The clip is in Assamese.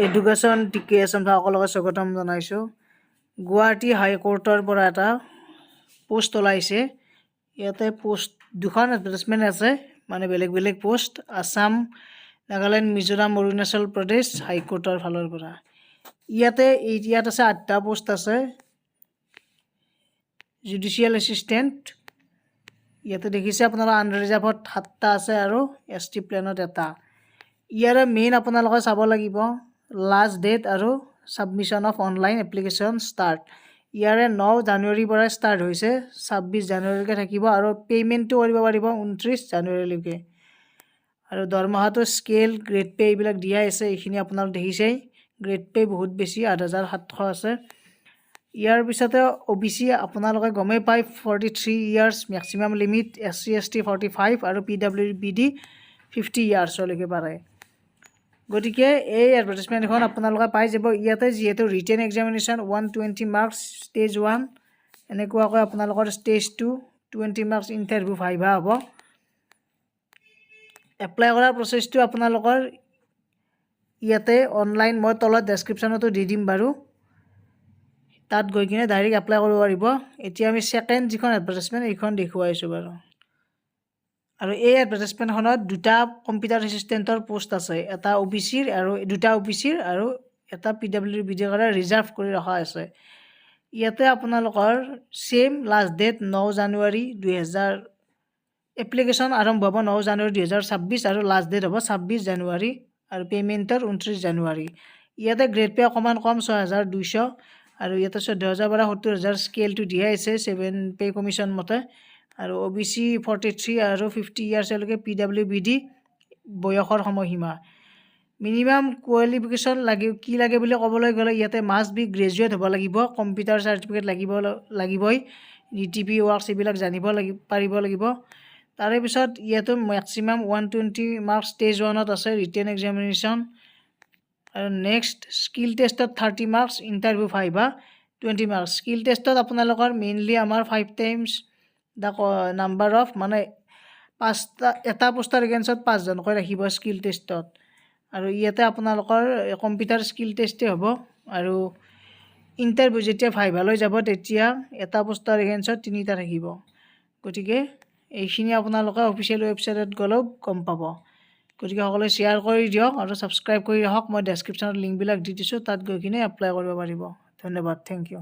এডুকেশ্যন টিকে আছাম সকলোকে স্বাগতম জনাইছোঁ। গুৱাহাটী হাইকোৰ্টৰ পৰা এটা পোষ্ট ওলাইছে। ইয়াতে পোষ্ট দুখন এডভাৰটাইজমেণ্ট আছে, মানে বেলেগ বেলেগ পোষ্ট। আছাম, নাগালেণ্ড, মিজোৰাম, অৰুণাচল প্ৰদেশ হাইকোৰ্টৰ ফালৰ পৰা। ইয়াত আছে 8টা পোষ্ট আছে। জুডিচিয়েল এছিষ্টেণ্ট ইয়াতে দেখিছে আপোনালোকে আনৰিজাৰ্ভত 7টা আছে আৰু ST প্লেনত এটা। ইয়াৰে মেইন আপোনালোকে চাব লাগিব লাষ্ট ডেট আৰু submission of online application start. ইয়াৰে 9 জানুৱাৰীৰ পৰা ষ্টাৰ্ট হৈছে, 26 জানুৱাৰীলৈকে থাকিব আৰু পে'মেণ্টটো কৰিব পাৰিব 29 জানুৱাৰীলৈকে। আৰু দৰমহাটো স্কেল, গ্ৰেড পে' এইবিলাক দিয়া আছে, এইখিনি আপোনালোকে দেখিছেই। গ্ৰেড পে' বহুত বেছি, 8,700 আছে। ইয়াৰ পিছতে OBC আপোনালোকে গমেই পায় 43 years maximum limit, SC ST 45 আৰু PWBD 50 ইয়াৰ্ছলৈকে পাৰে। গতিকে এই এডভাৰটাইজমেণ্টখন আপোনালোকে পাই যাব। ইয়াতে যিহেতু ৰিটেন এক্সামিনেশ্যন 120 মাৰ্কছ ষ্টেজ 1, এনেকুৱাকৈ আপোনালোকৰ ষ্টেজ 2 20 মাৰ্কছ ইণ্টাৰভিউ ভাইভা হ'ব। এপ্লাই কৰাৰ প্ৰচেছটো আপোনালোকৰ ইয়াতে অনলাইন, মই তলত ডেছক্ৰিপশ্যনতো দি দিম বাৰু, তাত গৈ কিনে ডাইৰেক্ট এপ্লাই কৰিব পাৰিব। এতিয়া আমি ছেকেণ্ড যিখন এডভাৰটাইজমেণ্ট এইখন দেখুৱাইছোঁ বাৰু। আৰু এই এডভাৰটাইজমেণ্টখনত 2টা কম্পিউটাৰ এছিষ্টেণ্টৰ পোষ্ট আছে, এটা OBCৰ আৰু 2টা OBCৰ আৰু এটা PWBDৰ কাৰণে ৰিজাৰ্ভ কৰি ৰখা আছে। ইয়াতে আপোনালোকৰ ছেইম লাষ্ট ডেট 9 জানুৱাৰী 2000, এপ্লিকেশ্যন আৰম্ভ হ'ব 9 জানুৱাৰী 2026 আৰু লাষ্ট ডেট হ'ব 26 জানুৱাৰী আৰু পে'মেণ্টৰ 29 জানুৱাৰী। ইয়াতে গ্ৰেড পে' অকণমান কম 6,200 আৰু ইয়াতে 14,000 পৰা 70,000 স্কেলটো দিয়া আছে 7 পে' কমিশ্যন মতে। আৰু OBC 43 আৰু 50 ইয়াৰ্ছলৈকে PWBD বয়সৰ সময়সীমা। মিনিমাম কোৱালিফিকেশ্যন কি লাগে বুলি ক'বলৈ গ'লে ইয়াতে মাষ্ট বি গ্ৰেজুৱেট হ'ব লাগিব, কম্পিউটাৰ চাৰ্টিফিকেট লাগিবই, DTP ৱৰ্কছ এইবিলাক জানিব পাৰিব লাগিব। তাৰে পিছত ইয়াতো মেক্সিমাম 120 মাৰ্কছ ষ্টেজ 1ত আছে ৰিটেন এক্সামিনেশ্যন। আৰু নেক্সট স্কিল টেষ্টত 30 marks, interview viva 20 marks. Skill টেষ্টত আপোনালোকৰ মেইনলি আমাৰ 5 টাইমছ দ্য নাম্বাৰ অফ, মানে এটা পোষ্টৰ এগেইনষ্টত 5জনকৈ ৰাখিব স্কিল টেষ্টত। আৰু ইয়াতে আপোনালোকৰ কম্পিউটাৰ স্কিল টেষ্টেই হ'ব। আৰু ইণ্টাৰভিউ যেতিয়া ভাইভালৈ যাব তেতিয়া এটা পোষ্টৰ এগেইনষ্টত 3টা থাকিব। গতিকে এইখিনি আপোনালোকে অফিচিয়েল ৱেবছাইটত গ'লেও গম পাব। গতিকে সকলোৱে শ্বেয়াৰ কৰি দিয়ক আৰু ছাবস্ক্ৰাইব কৰি ৰাখক। মই ডেছক্ৰিপশ্যনত লিংকবিলাক দি দিছোঁ, তাত গৈ কিনে এপ্লাই কৰিব পাৰিব। ধন্যবাদ, থেংক ইউ।